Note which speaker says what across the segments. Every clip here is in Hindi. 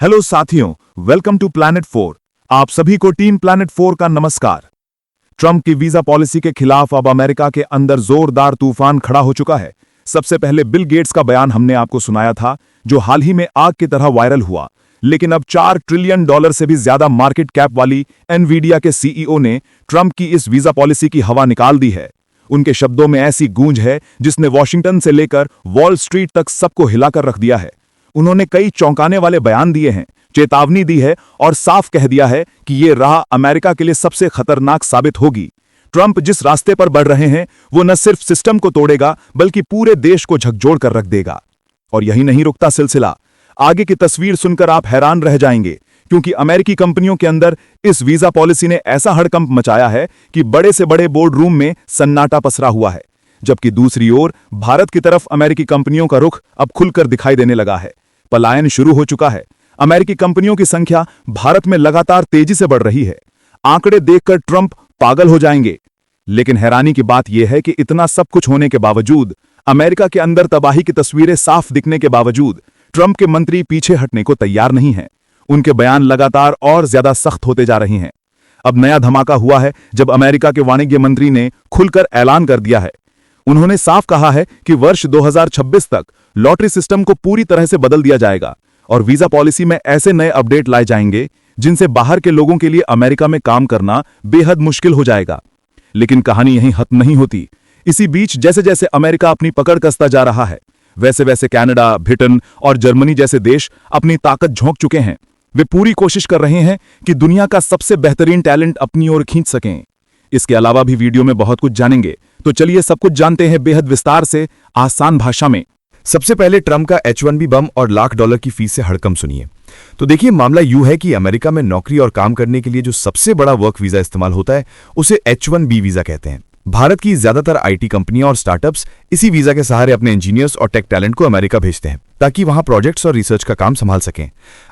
Speaker 1: हेलो साथियों, वेलकम टू प्लैनेट 4। आप सभी को टीम प्लैनेट 4 का नमस्कार। ट्रंप की वीजा पॉलिसी के खिलाफ अब अमेरिका के अंदर जोरदार तूफान खड़ा हो चुका है। सबसे पहले बिल गेट्स का बयान हमने आपको सुनाया था, जो हाल ही में आग की तरह वायरल हुआ। लेकिन अब $4 ट्रिलियन से भी ज्यादा मार्केट कैप वाली एनवीडिया के सीईओ ने ट्रंप की इस वीजा पॉलिसी की हवा निकाल दी है। उनके शब्दों में ऐसी गूंज है जिसने वॉशिंगटन से लेकर वॉल स्ट्रीट तक सबको हिलाकर रख दिया है। उन्होंने कई चौंकाने वाले बयान दिए हैं, चेतावनी दी है और साफ कह दिया है कि ये राह अमेरिका के लिए सबसे खतरनाक साबित होगी। ट्रंप जिस रास्ते पर बढ़ रहे हैं वो न सिर्फ सिस्टम को तोड़ेगा बल्कि पूरे देश को झकझोर कर रख देगा। और यही नहीं रुकता सिलसिला। आगे की तस्वीर सुनकर आप हैरान रह जाएंगे, क्योंकि अमेरिकी कंपनियों के अंदर इस वीजा पॉलिसी ने ऐसा हड़कंप मचाया है कि बड़े से बड़े बोर्ड रूम में सन्नाटा पसरा हुआ है। जबकि दूसरी ओर भारत की तरफ अमेरिकी कंपनियों का रुख अब खुलकर दिखाई देने लगा है। पलायन शुरू हो चुका है। अमेरिकी कंपनियों की संख्या भारत में लगातार तेजी से बढ़ रही है। आंकड़े देखकर ट्रंप पागल हो जाएंगे। लेकिन हैरानी की बात यह है कि इतना सब कुछ होने के बावजूद, अमेरिका के अंदर तबाही की तस्वीरें साफ दिखने के बावजूद, ट्रंप के मंत्री पीछे हटने को तैयार नहीं हैं। उनके बयान लगातार और ज्यादा सख्त होते जा रहे हैं। अब नया धमाका हुआ है जब अमेरिका के वाणिज्य मंत्री ने खुलकर ऐलान कर दिया है। उन्होंने साफ कहा है कि वर्ष 2026 तक लॉटरी सिस्टम को पूरी तरह से बदल दिया जाएगा और वीजा पॉलिसी में ऐसे नए अपडेट लाए जाएंगे जिनसे बाहर के लोगों के लिए अमेरिका में काम करना बेहद मुश्किल हो जाएगा। लेकिन कहानी यहीं खत्म नहीं होती। इसी बीच जैसे जैसे अमेरिका अपनी पकड़ कसता जा रहा है, वैसे वैसे कनाडा, ब्रिटेन और जर्मनी जैसे देश अपनी ताकत झोंक चुके हैं। वे पूरी कोशिश कर रहे हैं कि दुनिया का सबसे बेहतरीन टैलेंट अपनी ओर खींच सकें। इसके अलावा भी वीडियो में बहुत कुछ जानेंगे, तो चलिए सब कुछ जानते हैं बेहद विस्तार से, आसान भाषा में।
Speaker 2: सबसे पहले ट्रंप का H-1B बम और $1,00,000 की फीस से हड़कंप सुनिए। तो देखिए, मामला यूं है कि अमेरिका में नौकरी और काम करने के लिए जो सबसे बड़ा वर्क वीजा इस्तेमाल होता है उसे H-1B वीजा कहते हैं। भारत की ज्यादातर आईटी कंपनियां और स्टार्टअप्स इसी वीजा के सहारे अपने इंजीनियर्स और टेक टैलेंट को अमेरिका भेजते हैं ताकि वहां प्रोजेक्ट्स और रिसर्च का काम संभाल सकें।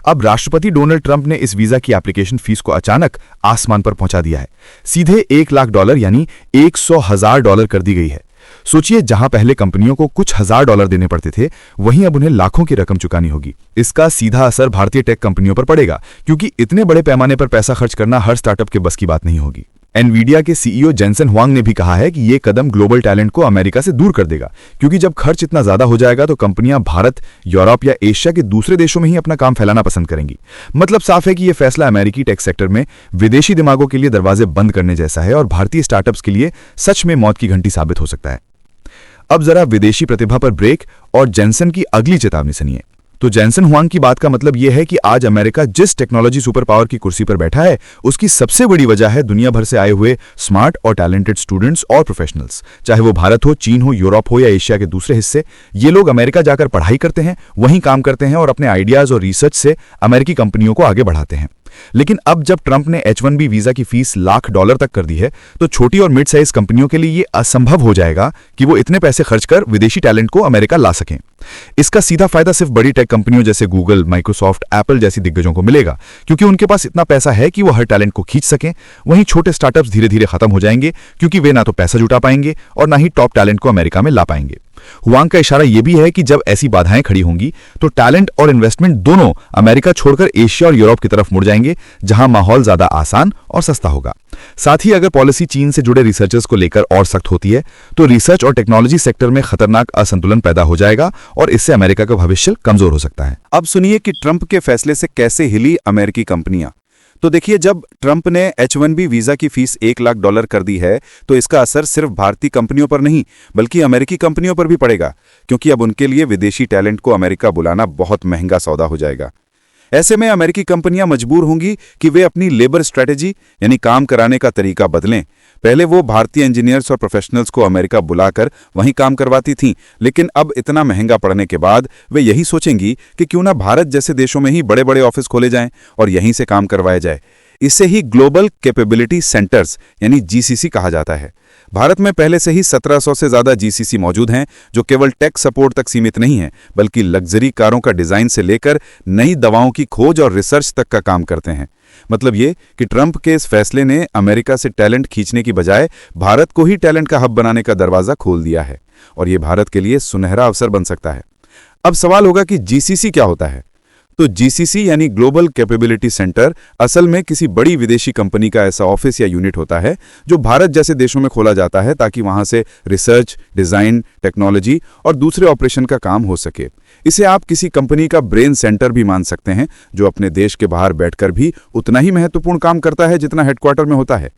Speaker 2: अब राष्ट्रपति डोनाल्ड ट्रंप ने इस वीजा की एप्लीकेशन फीस को अचानक आसमान पर पहुंचा दिया है। सीधे $1,00,000 यानी $100,000 कर दी गई है। सोचिए, जहां पहले कंपनियों को कुछ $1,000 देने पड़ते थे, वहीं अब उन्हें लाखों की रकम चुकानी होगी। इसका सीधा असर भारतीय टेक कंपनियों पर पड़ेगा, क्योंकि इतने बड़े पैमाने पर पैसा खर्च करना हर स्टार्टअप के बस की बात नहीं होगी। एनवीडिया के सीईओ जेनसन हुआंग ने भी कहा है कि यह कदम ग्लोबल टैलेंट को अमेरिका से दूर कर देगा, क्योंकि जब खर्च इतना ज्यादा हो जाएगा तो कंपनियां भारत, यूरोप या एशिया के दूसरे देशों में ही अपना काम फैलाना पसंद करेंगी। मतलब साफ है कि यह फैसला अमेरिकी टेक सेक्टर में विदेशी दिमागों के लिए दरवाजे बंद करने जैसा है और भारतीय स्टार्टअप्स के लिए सच में मौत की घंटी साबित हो सकता है। अब जरा विदेशी प्रतिभा पर ब्रेक और जेनसन की अगली चेतावनी सुनिए। तो जेनसन हुआंग की बात का मतलब यह है कि आज अमेरिका जिस टेक्नोलॉजी सुपर पावर की कुर्सी पर बैठा है, उसकी सबसे बड़ी वजह है दुनिया भर से आए हुए स्मार्ट और टैलेंटेड स्टूडेंट्स और प्रोफेशनल्स। चाहे वो भारत हो, चीन हो, यूरोप हो या एशिया के दूसरे हिस्से, ये लोग अमेरिका जाकर पढ़ाई करते हैं, वहीं काम करते हैं और अपने आइडियाज और रिसर्च से अमेरिकी कंपनियों को आगे बढ़ाते हैं। लेकिन अब जब ट्रंप ने H-1B वीजा की फीस $1,00,000 तक कर दी है, तो छोटी और मिड साइज कंपनियों के लिए यह असंभव हो जाएगा कि वो इतने पैसे खर्च कर विदेशी टैलेंट को अमेरिका ला सकें। इसका सीधा फायदा सिर्फ बड़ी टेक कंपनियों जैसे गूगल, माइक्रोसॉफ्ट, एप्पल जैसी दिग्गजों को मिलेगा, क्योंकि उनके पास इतना पैसा है कि वो हर टैलेंट को खींच सकें। वहीं छोटे स्टार्टअप्स धीरे धीरे खत्म हो जाएंगे, क्योंकि वे ना तो पैसा जुटा पाएंगे और ना ही टॉप टैलेंट को अमेरिका में ला पाएंगे। हुआंग का इशारा यह भी है कि जब ऐसी बाधाएं खड़ी होंगी तो टैलेंट और इन्वेस्टमेंट दोनों अमेरिका छोड़कर एशिया और यूरोप की तरफ मुड़ जाएंगे, जहां माहौल ज्यादा आसान और सस्ता होगा। साथ ही अगर पॉलिसी चीन से जुड़े रिसर्चर्स को लेकर और सख्त होती है तो रिसर्च और टेक्नोलॉजी सेक्टर में खतरनाक असंतुलन पैदा हो जाएगा और इससे अमेरिका का भविष्य कमजोर हो सकता है।
Speaker 3: अब सुनिए कि ट्रंप के फैसले से कैसे हिली अमेरिकी कंपनियां। तो देखिए, जब ट्रंप ने H-1B वीजा की फीस $1,00,000 कर दी है, तो इसका असर सिर्फ भारतीय कंपनियों पर नहीं बल्कि अमेरिकी कंपनियों पर भी पड़ेगा, क्योंकि अब उनके लिए विदेशी टैलेंट को अमेरिका बुलाना बहुत महंगा सौदा हो जाएगा। ऐसे में अमेरिकी कंपनियां मजबूर होंगी कि वे अपनी लेबर स्ट्रेटेजी यानी काम कराने का तरीका बदलें। पहले वो भारतीय इंजीनियर्स और प्रोफेशनल्स को अमेरिका बुलाकर वहीं काम करवाती थीं, लेकिन अब इतना महंगा पड़ने के बाद वे यही सोचेंगी कि क्यों ना भारत जैसे देशों में ही बड़े बड़े ऑफिस खोले जाएं और यहीं से काम करवाया जाए। इसे ही ग्लोबल कैपेबिलिटी सेंटर्स यानी GCC कहा जाता है। भारत में पहले से ही 1700 से ज्यादा GCC मौजूद हैं, जो केवल टेक सपोर्ट तक सीमित नहीं है बल्कि लग्जरी कारों का डिजाइन से लेकर नई दवाओं की खोज और रिसर्च तक का काम करते हैं। मतलब ये कि ट्रंप के इस फैसले ने अमेरिका से टैलेंट खींचने की बजाय भारत को ही टैलेंट का हब बनाने का दरवाजा खोल दिया है और ये भारत के लिए सुनहरा अवसर बन सकता है। अब सवाल होगा कि GCC क्या होता है। तो जीसीसी यानी ग्लोबल कैपेबिलिटी सेंटर असल में किसी बड़ी विदेशी कंपनी का ऐसा ऑफिस या यूनिट होता है जो भारत जैसे देशों में खोला जाता है ताकि वहां से रिसर्च, डिजाइन, टेक्नोलॉजी और दूसरे ऑपरेशन का काम हो सके। इसे आप किसी कंपनी का ब्रेन सेंटर भी मान सकते हैं, जो अपने देश के बाहर बैठकर भी उतना ही महत्वपूर्ण काम करता है जितना हेडक्वार्टर में होता है।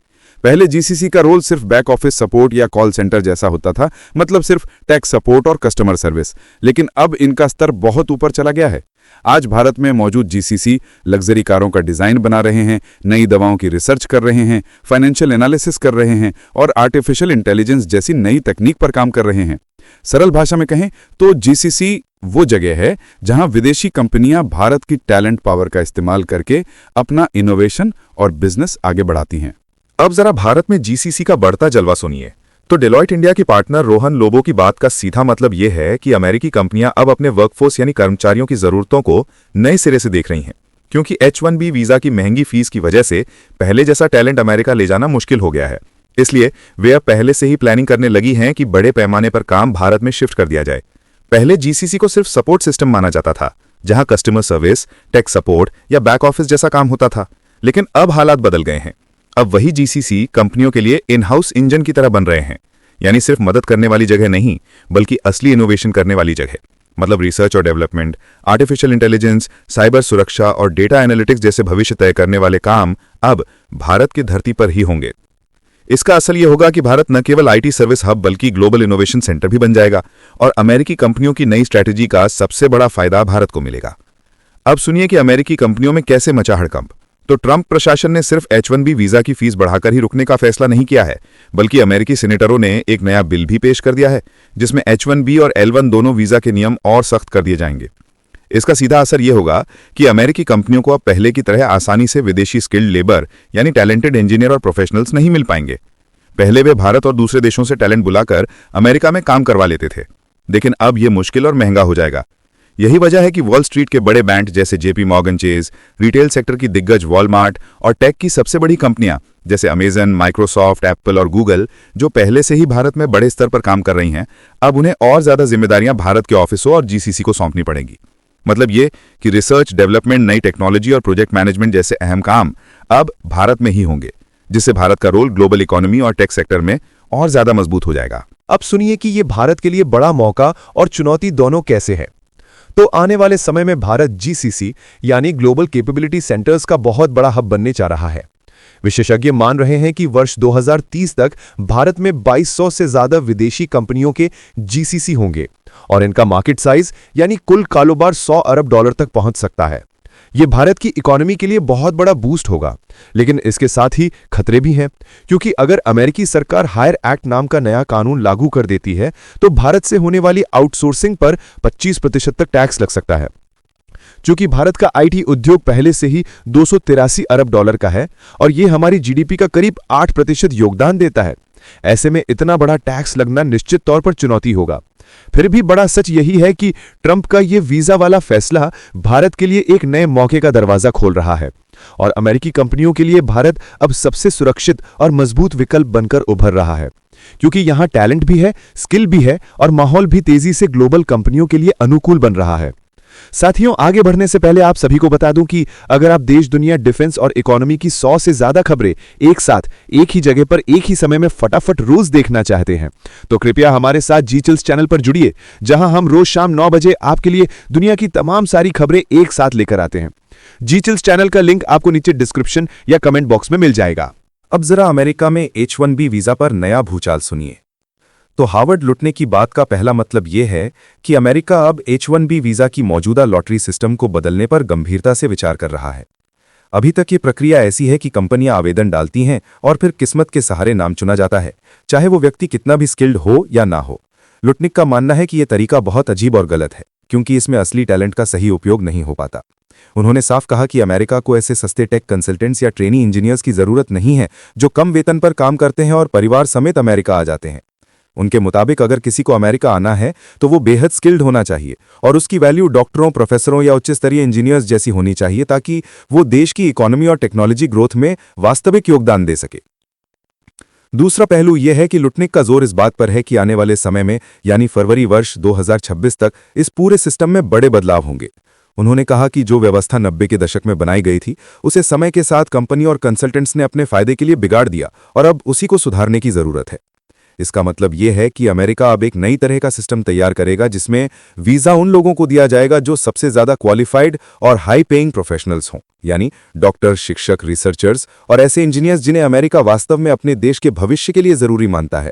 Speaker 3: पहले जीसीसी का रोल सिर्फ बैक ऑफिस सपोर्ट या कॉल सेंटर जैसा होता था, मतलब सिर्फ टैक्स सपोर्ट और कस्टमर सर्विस, लेकिन अब इनका स्तर बहुत ऊपर चला गया है। आज भारत में मौजूद जीसीसी लग्जरी कारों का डिजाइन बना रहे हैं, नई दवाओं की रिसर्च कर रहे हैं, फाइनेंशियल एनालिसिस कर रहे हैं और आर्टिफिशियल इंटेलिजेंस जैसी नई तकनीक पर काम कर रहे हैं। सरल भाषा में कहें तो जीसीसी वो जगह है जहां विदेशी कंपनियां भारत की टैलेंट पावर का इस्तेमाल करके अपना इनोवेशन और बिजनेस आगे बढ़ाती हैं।
Speaker 1: अब जरा भारत में जीसीसी का बढ़ता जलवा सुनिए। तो डेलॉयट इंडिया की पार्टनर रोहन लोबो की बात का सीधा मतलब यह है कि अमेरिकी कंपनियां अब अपने वर्कफोर्स यानी कर्मचारियों की जरूरतों को नए सिरे से देख रही हैं, क्योंकि H-1B वीजा की महंगी फीस की वजह से पहले जैसा टैलेंट अमेरिका ले जाना मुश्किल हो गया है। इसलिए वे अब पहले से ही प्लानिंग करने लगी हैं कि बड़े पैमाने पर काम भारत में शिफ्ट कर दिया जाए। पहले जीसीसी को सिर्फ सपोर्ट सिस्टम माना जाता था, जहां कस्टमर सर्विस, टेक सपोर्ट या बैक ऑफिस जैसा काम होता था, लेकिन अब हालात बदल गए हैं। अब वही जीसीसी कंपनियों के लिए इन हाउस इंजन की तरह बन रहे हैं, यानी सिर्फ मदद करने वाली जगह नहीं, बल्कि असली इनोवेशन करने वाली जगह, मतलब रिसर्च और डेवलपमेंट, आर्टिफिशियल इंटेलिजेंस, साइबर सुरक्षा और डेटा एनालिटिक्स जैसे भविष्य तय करने वाले काम अब भारत की धरती पर ही होंगे। इसका असर यह होगा कि भारत न केवल आईटी सर्विस हब बल्कि ग्लोबल इनोवेशन सेंटर भी बन जाएगा और अमेरिकी कंपनियों की नई स्ट्रैटेजी का सबसे बड़ा फायदा भारत को मिलेगा। अब सुनिए कि अमेरिकी कंपनियों में कैसे मचा हड़कंप। तो ट्रंप प्रशासन ने सिर्फ H-1B वीजा की फीस बढ़ाकर ही रुकने का फैसला नहीं किया है, बल्कि अमेरिकी सीनेटरों ने एक नया बिल भी पेश कर दिया है, जिसमें H-1B और L-1 दोनों वीजा के नियम और सख्त कर दिए जाएंगे। इसका सीधा असर यह होगा कि अमेरिकी कंपनियों को अब पहले की तरह आसानी से विदेशी स्किल्ड लेबर यानी टैलेंटेड इंजीनियर और प्रोफेशनल्स नहीं मिल पाएंगे। पहले वे भारत और दूसरे देशों से टैलेंट बुलाकर अमेरिका में काम करवा लेते थे, लेकिन अब यह मुश्किल और महंगा हो जाएगा। यही वजह है कि वॉल स्ट्रीट के बड़े बैंक जैसे JP Morgan Chase, retail sector की दिग्गज वॉलमार्ट और टेक की सबसे बड़ी कंपनियां जैसे अमेजन, माइक्रोसॉफ्ट, एप्पल और गूगल, जो पहले से ही भारत में बड़े स्तर पर काम कर रही हैं, अब उन्हें और ज्यादा जिम्मेदारियां भारत के ऑफिसों और जीसीसी को सौंपनी पड़ेंगी। मतलब ये कि रिसर्च, डेवलपमेंट, नई टेक्नोलॉजी और प्रोजेक्ट मैनेजमेंट जैसे अहम काम अब भारत में ही होंगे, जिससे भारत का रोल ग्लोबल इकोनॉमी और टेक सेक्टर में और ज्यादा मजबूत हो जाएगा।
Speaker 4: अब सुनिए कि ये भारत के लिए बड़ा मौका और चुनौती दोनों कैसे है। तो आने वाले समय में भारत जीसीसी यानी ग्लोबल कैपेबिलिटी सेंटर्स का बहुत बड़ा हब बनने जा रहा है। विशेषज्ञ मान रहे हैं कि वर्ष 2030 तक भारत में 2200 से ज्यादा विदेशी कंपनियों के जीसीसी होंगे और इनका मार्केट साइज यानी कुल कारोबार $100 अरब तक पहुंच सकता है। यह भारत की इकोनॉमी के लिए बहुत बड़ा बूस्ट होगा, लेकिन इसके साथ ही खतरे भी हैं, क्योंकि अगर अमेरिकी सरकार हायर एक्ट नाम का नया कानून लागू कर देती है तो भारत से होने वाली आउटसोर्सिंग पर 25% तक टैक्स लग सकता है। चूंकि भारत का आईटी उद्योग पहले से ही $283 अरब का है और यह हमारी जीडीपी का करीब 8% योगदान देता है, ऐसे में इतना बड़ा टैक्स लगना निश्चित तौर पर चुनौती होगा। फिर भी बड़ा सच यही है कि ट्रंप का यह वीजा वाला फैसला भारत के लिए एक नए मौके का दरवाजा खोल रहा है और अमेरिकी कंपनियों के लिए भारत अब सबसे सुरक्षित और मजबूत विकल्प बनकर उभर रहा है, क्योंकि यहां टैलेंट भी है, स्किल भी है और माहौल भी तेजी से ग्लोबल कंपनियों के लिए अनुकूल बन रहा है। साथियों, आगे बढ़ने से पहले आप सभी को बता दूं कि अगर आप देश, दुनिया, डिफेंस और इकोनॉमी की 100 से ज्यादा खबरें एक साथ एक ही जगह पर एक ही समय में फटाफट रोज देखना चाहते हैं तो कृपया हमारे साथ जी चिल्स चैनल पर जुड़िए, जहां हम रोज शाम 9 बजे आपके लिए दुनिया की तमाम सारी खबरें एक साथ लेकर आते हैं। जी चिल्स चैनल का लिंक आपको नीचे डिस्क्रिप्शन या कमेंट बॉक्स में मिल जाएगा।
Speaker 3: अब जरा अमेरिका में H-1B वीजा पर नया भूचाल सुनिए। तो हार्वर्ड लुटने की बात का पहला मतलब यह है कि अमेरिका अब H-1B वीजा की मौजूदा लॉटरी सिस्टम को बदलने पर गंभीरता से विचार कर रहा है। अभी तक ये प्रक्रिया ऐसी है कि कंपनियां आवेदन डालती हैं और फिर किस्मत के सहारे नाम चुना जाता है, चाहे वो व्यक्ति कितना भी स्किल्ड हो या ना हो। लुटनिक का मानना है कि यह तरीका बहुत अजीब और गलत है, क्योंकि इसमें असली टैलेंट का सही उपयोग नहीं हो पाता। उन्होंने साफ कहा कि अमेरिका को ऐसे सस्ते टेक कंसल्टेंट्स या ट्रेनी इंजीनियर्स की जरूरत नहीं है जो कम वेतन पर काम करते हैं और परिवार समेत अमेरिका आ जाते हैं। उनके मुताबिक अगर किसी को अमेरिका आना है तो वो बेहद स्किल्ड होना चाहिए और उसकी वैल्यू डॉक्टरों, प्रोफेसरों या उच्च स्तरीय इंजीनियर्स जैसी होनी चाहिए, ताकि वो देश की इकोनॉमी और टेक्नोलॉजी ग्रोथ में वास्तविक योगदान दे सके। दूसरा पहलू यह है कि लुटनिक का जोर इस बात पर है कि आने वाले समय में यानी फरवरी वर्ष 2026 तक इस पूरे सिस्टम में बड़े बदलाव होंगे। उन्होंने कहा कि जो व्यवस्था 90 के दशक में बनाई गई थी उसे समय के साथ कंपनी और कंसल्टेंट्स ने अपने फायदे के लिए बिगाड़ दिया और अब उसी को सुधारने की जरूरत है। इसका मतलब यह है कि अमेरिका अब एक नई तरह का सिस्टम तैयार करेगा जिसमें वीजा उन लोगों को दिया जाएगा जो सबसे ज्यादा क्वालिफाइड और हाई पेइंग प्रोफेशनल्स हों, यानी डॉक्टर, शिक्षक, रिसर्चर्स और ऐसे इंजीनियर्स जिन्हें अमेरिका वास्तव में अपने देश के भविष्य के लिए जरूरी मानता है।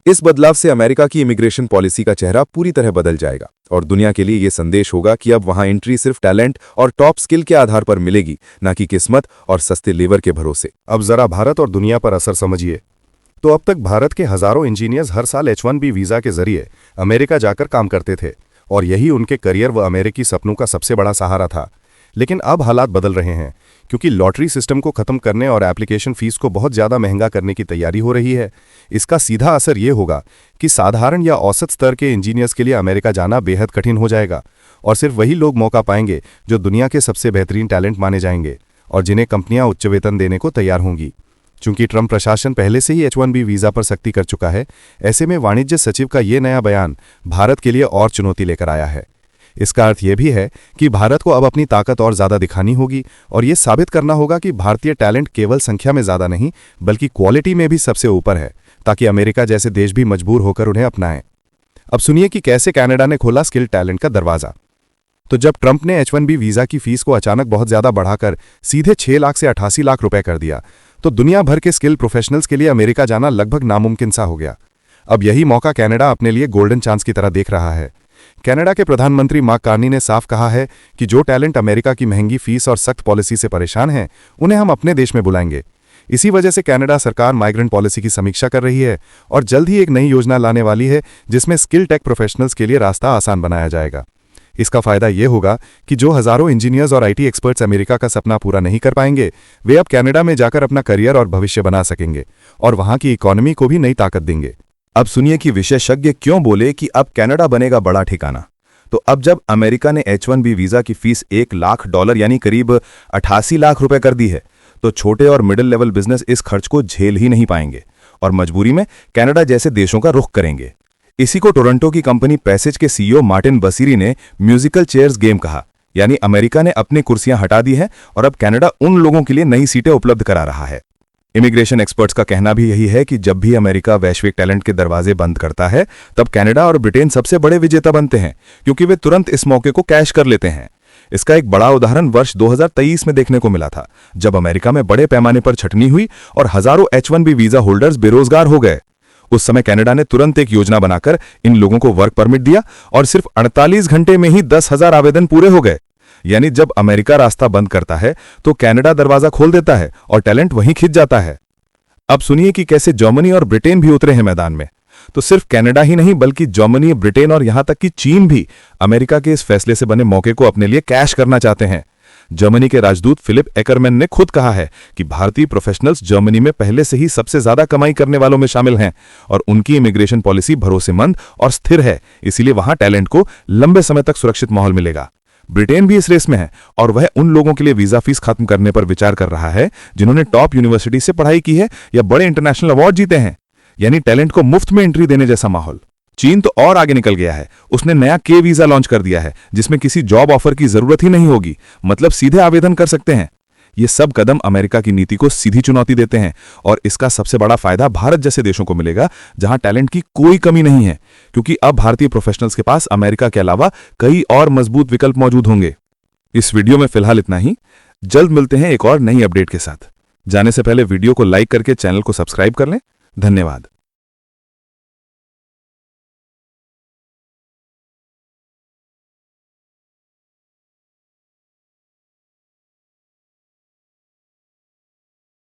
Speaker 3: इस बदलाव से अमेरिका की इमिग्रेशन पॉलिसी का चेहरा पूरी तरह बदल जाएगा और दुनिया के लिए यह संदेश होगा कि अब वहां एंट्री सिर्फ टैलेंट और टॉप स्किल के आधार पर मिलेगी, न कि किस्मत और सस्ते लेबर के भरोसे।
Speaker 5: अब जरा भारत और दुनिया पर असर समझिए। तो अब तक भारत के हजारों इंजीनियर्स हर साल H1B वीजा के जरिए अमेरिका जाकर काम करते थे और यही उनके करियर व अमेरिकी सपनों का सबसे बड़ा सहारा था। लेकिन अब हालात बदल रहे हैं क्योंकि लॉटरी सिस्टम को खत्म करने और एप्लीकेशन फीस को बहुत ज़्यादा महंगा करने की तैयारी हो रही है। इसका सीधा असर ये होगा कि साधारण या औसत स्तर के इंजीनियर्स के लिए अमेरिका जाना बेहद कठिन हो जाएगा और सिर्फ वही लोग मौका पाएंगे जो दुनिया के सबसे बेहतरीन टैलेंट माने जाएंगे और जिन्हें कंपनियां उच्च वेतन देने को तैयार होंगी। चूंकि ट्रंप प्रशासन पहले से ही H1B वीजा पर सख्ती कर चुका है, ऐसे में वाणिज्य सचिव का ये नया बयान भारत के लिए और चुनौती लेकर आया है। इसका अर्थ यह भी है कि भारत को अब अपनी ताकत और ज़्यादा दिखानी होगी और ये साबित करना होगा कि भारतीय टैलेंट केवल संख्या में ज़्यादा नहीं बल्कि क्वालिटी में भी सबसे ऊपर है, ताकि अमेरिका जैसे देश भी मजबूर होकर उन्हें अपनाएं। अब सुनिए कि कैसे कनाडा ने खोला स्किल टैलेंट का दरवाज़ा। तो जब ट्रंप ने H1B वीजा की फीस को अचानक बहुत ज़्यादा बढ़ाकर सीधे 6 लाख से 88 लाख रुपए कर दिया, तो दुनिया भर के स्किल प्रोफेशनल्स के लिए अमेरिका जाना लगभग नामुमकिन सा हो गया। अब यही मौका कनाडा अपने लिए गोल्डन चांस की तरह देख रहा है। कनाडा के प्रधानमंत्री मार्क कार्नी ने साफ कहा है कि जो टैलेंट अमेरिका की महंगी फीस और सख्त पॉलिसी से परेशान हैं, उन्हें हम अपने देश में बुलाएंगे। इसी वजह से कनाडा सरकार माइग्रेंट पॉलिसी की समीक्षा कर रही है और जल्द ही एक नई योजना लाने वाली है जिसमें स्किल टेक प्रोफेशनल्स के लिए रास्ता आसान बनाया जाएगा। इसका फायदा ये होगा कि जो हजारों इंजीनियर्स और IT एक्सपर्ट्स अमेरिका का सपना पूरा नहीं कर पाएंगे, वे अब कनाडा में जाकर अपना करियर और भविष्य बना सकेंगे और वहां की इकोनॉमी को भी नई ताकत देंगे।
Speaker 3: अब सुनिए कि विशेषज्ञ क्यों बोले कि अब कनाडा बनेगा बड़ा ठिकाना। तो अब जब अमेरिका ने H1B वीजा की फीस $1 लाख यानी करीब 88 लाख रुपए कर दी है, तो छोटे और मिडिल लेवल बिजनेस इस खर्च को झेल ही नहीं पाएंगे और मजबूरी में कनाडा जैसे देशों का रुख करेंगे। इसी को टोरंटो की कंपनी पैसेज के CEO मार्टिन बसीरी ने म्यूजिकल चेयर्स गेम कहा, यानी अमेरिका ने अपनी कुर्सियां हटा दी है और अब कनाडा उन लोगों के लिए नई सीटें उपलब्ध करा रहा है। इमिग्रेशन एक्सपर्ट्स का कहना भी यही है कि जब भी अमेरिका वैश्विक टैलेंट के दरवाजे बंद करता है, तब कनाडा और ब्रिटेन सबसे बड़े विजेता बनते हैं क्योंकि वे तुरंत इस मौके को कैश कर लेते हैं। इसका एक बड़ा उदाहरण वर्ष 2023 में देखने को मिला था, जब अमेरिका में बड़े पैमाने पर छटनी हुई और हजारों H1B वीजा होल्डर्स बेरोजगार हो गए। उस समय कनाडा ने तुरंत एक योजना बनाकर इन लोगों को वर्क परमिट दिया और सिर्फ 48 घंटे में ही 10,000 आवेदन पूरे हो गए। यानी जब अमेरिका रास्ता बंद करता है तो कनाडा दरवाजा खोल देता है और टैलेंट वहीं खिंच जाता है। अब सुनिए कि कैसे जर्मनी और ब्रिटेन भी उतरे हैं मैदान में। तो सिर्फ कनाडा ही नहीं बल्कि जर्मनी, ब्रिटेन और यहां तक कि चीन भी अमेरिका के इस फैसले से बने मौके को अपने लिए कैश करना चाहते हैं। जर्मनी के राजदूत फिलिप एकरमैन ने खुद कहा है कि भारतीय प्रोफेशनल्स जर्मनी में पहले से ही सबसे ज्यादा कमाई करने वालों में शामिल हैं और उनकी इमिग्रेशन पॉलिसी भरोसेमंद और स्थिर है, इसीलिए वहां टैलेंट को लंबे समय तक सुरक्षित माहौल मिलेगा। ब्रिटेन भी इस रेस में है और वह उन लोगों के लिए वीजा फीस खत्म करने पर विचार कर रहा है जिन्होंने टॉप यूनिवर्सिटी से पढ़ाई की है या बड़े इंटरनेशनल अवार्ड जीते हैं, यानी टैलेंट को मुफ्त में एंट्री देने जैसा माहौल। चीन तो और आगे निकल गया है, उसने नया K वीजा लॉन्च कर दिया है जिसमें किसी जॉब ऑफर की जरूरत ही नहीं होगी, मतलब सीधे आवेदन कर सकते हैं। ये सब कदम अमेरिका की नीति को सीधी चुनौती देते हैं और इसका सबसे बड़ा फायदा भारत जैसे देशों को मिलेगा जहां टैलेंट की कोई कमी नहीं है, क्योंकि अब भारतीय प्रोफेशनल्स के पास अमेरिका के अलावा कई और मजबूत विकल्प मौजूद होंगे। इस वीडियो में फिलहाल इतना ही। जल्द मिलते हैं एक और नई अपडेट के साथ। जाने से पहले वीडियो को लाइक करके चैनल को सब्सक्राइब कर लें। धन्यवाद।